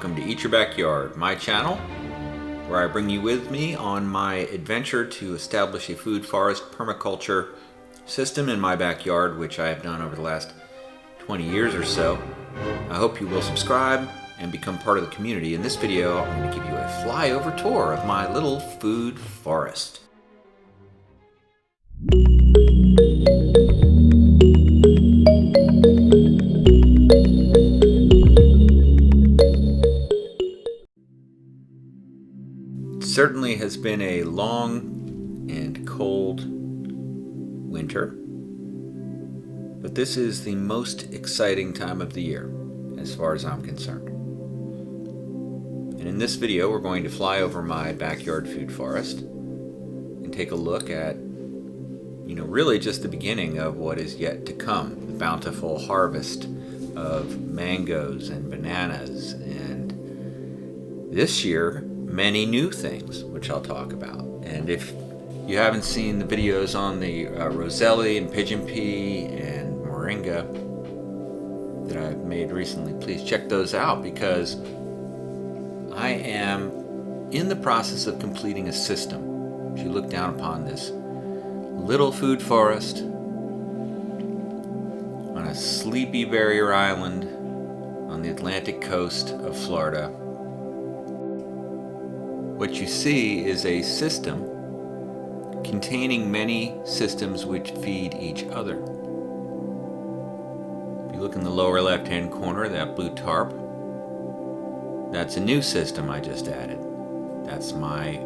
welcome to Eat Your Backyard, my channel, where I bring you with me on my adventure to establish a food forest permaculture system in my backyard, which I have done over the last 20 years or so. I hope you will subscribe and become part of the community. In this video, I'm going to give you a flyover tour of my little food forest. Certainly has been a long and cold winter, but this is the most exciting time of the year as far as I'm concerned. And in this video we're going to fly over my backyard food forest and take a look at, really just the beginning of what is yet to come, the bountiful harvest of mangoes and bananas, and this year many new things, which I'll talk about. And if you haven't seen the videos on the Roselli and pigeon pea and moringa that I've made recently, please check those out, because I am in the process of completing a system. If you look down upon this little food forest on a sleepy barrier island on the Atlantic coast of Florida, what you see is a system containing many systems which feed each other. If you look in the lower left-hand corner, that blue tarp, that's a new system I just added. That's my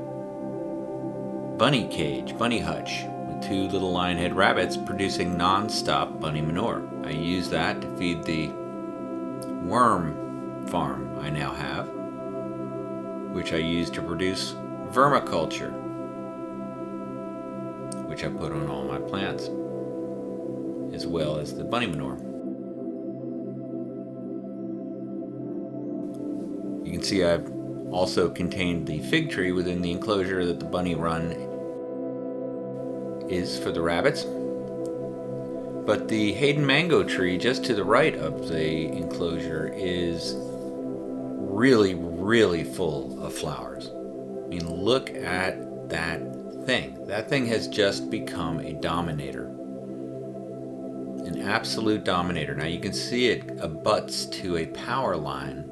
bunny cage, bunny hutch, with two little lionhead rabbits producing non-stop bunny manure. I use that to feed the worm farm I now have, which I use to produce vermiculture, which I put on all my plants, as well as the bunny manure. You can see I've also contained the fig tree within the enclosure that the bunny run is for the rabbits. But the Hayden mango tree just to the right of the enclosure is really full of flowers. I mean, look at that thing. That thing has just become a dominator. An absolute dominator. Now you can see it abuts to a power line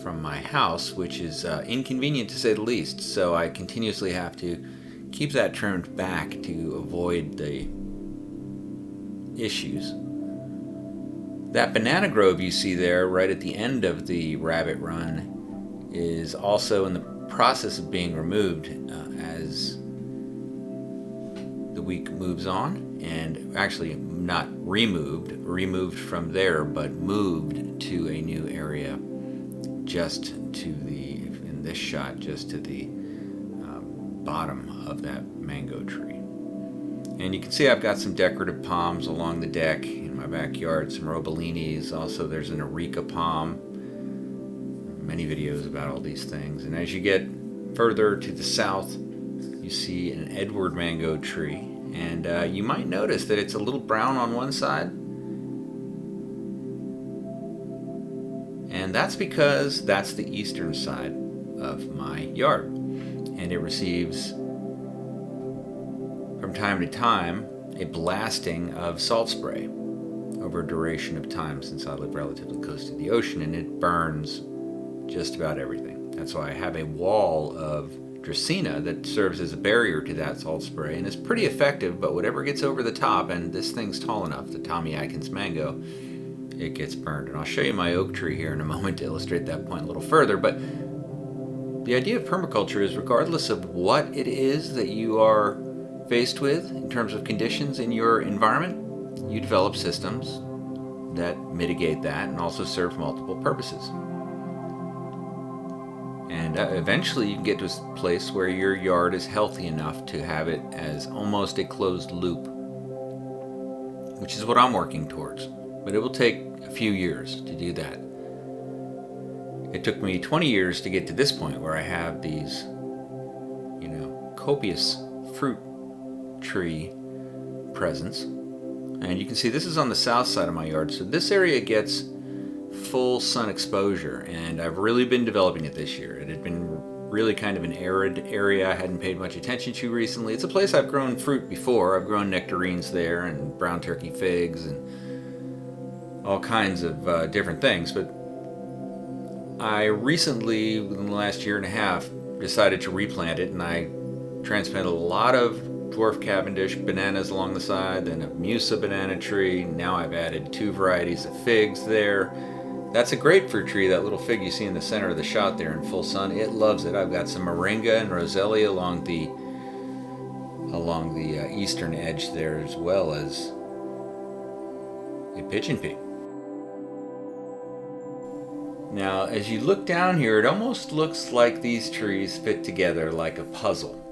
from my house, which is inconvenient to say the least, so I continuously have to keep that trimmed back to avoid the issues. That banana grove you see there right at the end of the rabbit run is also in the process of being removed as the week moves on, and actually not removed from there, but moved to a new area just to the, in this shot, just to the bottom of that mango tree. And you can see I've got some decorative palms along the deck in my backyard, some robelinis. Also, there's an areca palm. Many videos about all these things. And as you get further to the south, you see an Edward mango tree. And you might notice that it's a little brown on one side. And that's because that's the eastern side of my yard. And it receives, from time to time, a blasting of salt spray over a duration of time, since I live relatively close to the ocean, and it burns just about everything. That's why I have a wall of Dracaena that serves as a barrier to that salt spray, and it's pretty effective, but whatever gets over the top, and this thing's tall enough, the Tommy Atkins mango, it gets burned. And I'll show you my oak tree here in a moment to illustrate that point a little further. But the idea of permaculture is, regardless of what it is that you are faced with in terms of conditions in your environment, you develop systems that mitigate that and also serve multiple purposes. And eventually you can get to a place where your yard is healthy enough to have it as almost a closed loop, which is what I'm working towards. But it will take a few years to do that. It took me 20 years to get to this point where I have these, copious fruit tree presence. And you can see this is on the south side of my yard, so this area gets full sun exposure, and I've really been developing it this year. It had been really kind of an arid area I hadn't paid much attention to recently. It's a place I've grown fruit before. I've grown nectarines there and brown turkey figs and all kinds of different things, but I recently, within the last year and a half, decided to replant it, and I transplanted a lot of dwarf Cavendish bananas along the side, then a Musa banana tree. Now I've added 2 varieties of figs there. That's a grapefruit tree, that little fig you see in the center of the shot there in full sun. It loves it. I've got some moringa and roselli along the eastern edge there, as well as a pigeon pea. Now, as you look down here, it almost looks like these trees fit together like a puzzle.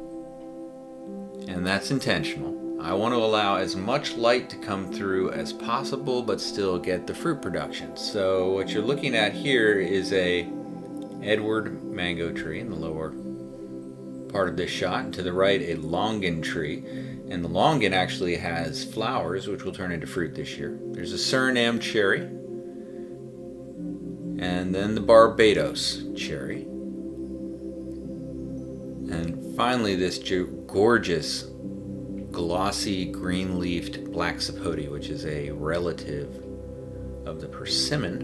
And that's intentional. I want to allow as much light to come through as possible, but still get the fruit production. So what you're looking at here is a Edward mango tree in the lower part of this shot, and to the right a longan tree. And the longan actually has flowers, which will turn into fruit this year. There's a Suriname cherry, and then the Barbados cherry, and finally this gorgeous glossy green-leafed black sapote, which is a relative of the persimmon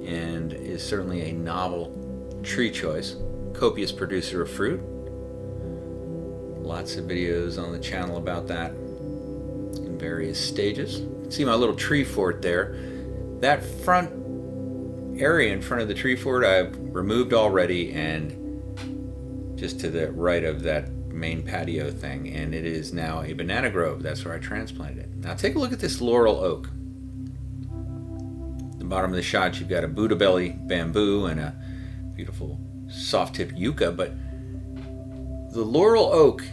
and is certainly a novel tree choice. Copious producer of fruit. Lots of videos on the channel about that in various stages. You can see my little tree fort there. That front area in front of the tree fort I've removed already, and just to the right of that main patio thing, and it is now a banana grove. That's where I transplanted it. Now take a look at this laurel oak. At the bottom of the shot you've got a Buddha belly bamboo and a beautiful soft tip yucca, but the laurel oak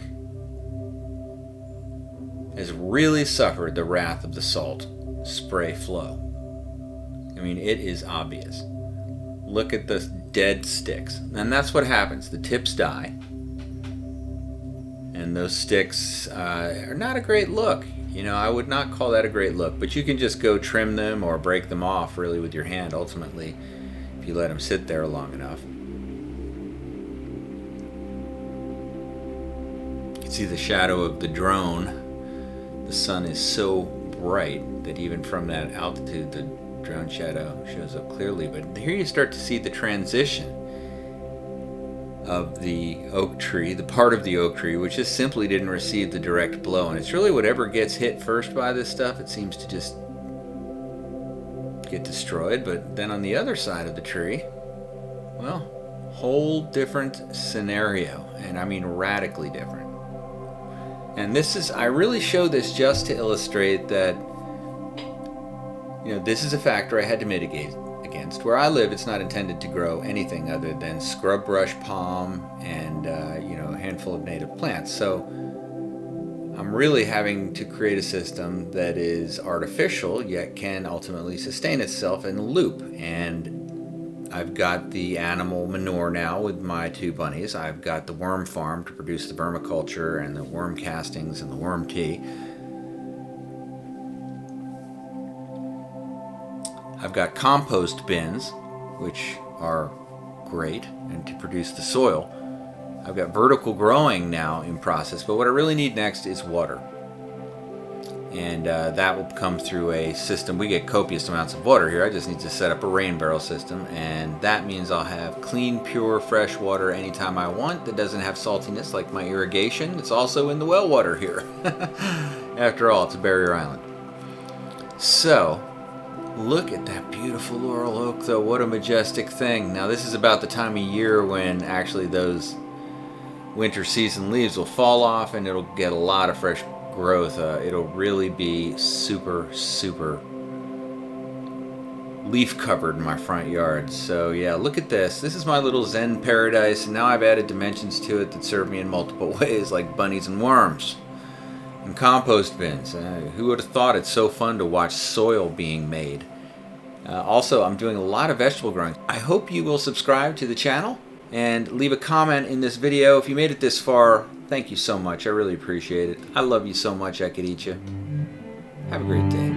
has really suffered the wrath of the salt spray flow. I mean, it is obvious. Look at the dead sticks, and that's what happens. The tips die, and those sticks are not a great look. You know, I would not call that a great look, but you can just go trim them or break them off really with your hand ultimately if you let them sit there long enough. You can see the shadow of the drone. The sun is so bright that even from that altitude the drone shadow shows up clearly, but here you start to see the transition of the oak tree, the part of the oak tree which just simply didn't receive the direct blow. And it's really whatever gets hit first by this stuff, it seems to just get destroyed. But then on the other side of the tree, well, whole different scenario, and I mean radically different. And this is, I really show this just to illustrate that, you know, this is a factor I had to mitigate against. Where I live, it's not intended to grow anything other than scrub brush palm and you know, a handful of native plants. So I'm really having to create a system that is artificial yet can ultimately sustain itself in a loop. And I've got the animal manure now with my 2 bunnies. I've got the worm farm to produce the vermiculture and the worm castings and the worm tea. I've got compost bins, which are great, and to produce the soil. I've got vertical growing now in process, but what I really need next is water. And that will come through a system. We get copious amounts of water here. I just need to set up a rain barrel system, and that means I'll have clean, pure, fresh water anytime I want that doesn't have saltiness like my irrigation. It's also in the well water here. After all, it's a barrier island. So, look at that beautiful laurel oak though. What a majestic thing. Now this is about the time of year when actually those winter season leaves will fall off and it'll get a lot of fresh growth. It'll really be super leaf covered in my front yard. So yeah, look at this. This is my little Zen paradise, and now I've added dimensions to it that serve me in multiple ways, like bunnies and worms. And compost bins. Who would have thought it's so fun to watch soil being made? Also, I'm doing a lot of vegetable growing. I hope you will subscribe to the channel and leave a comment in this video. If you made it this far, thank you so much. I really appreciate it. I love you so much I could eat you. Have a great day.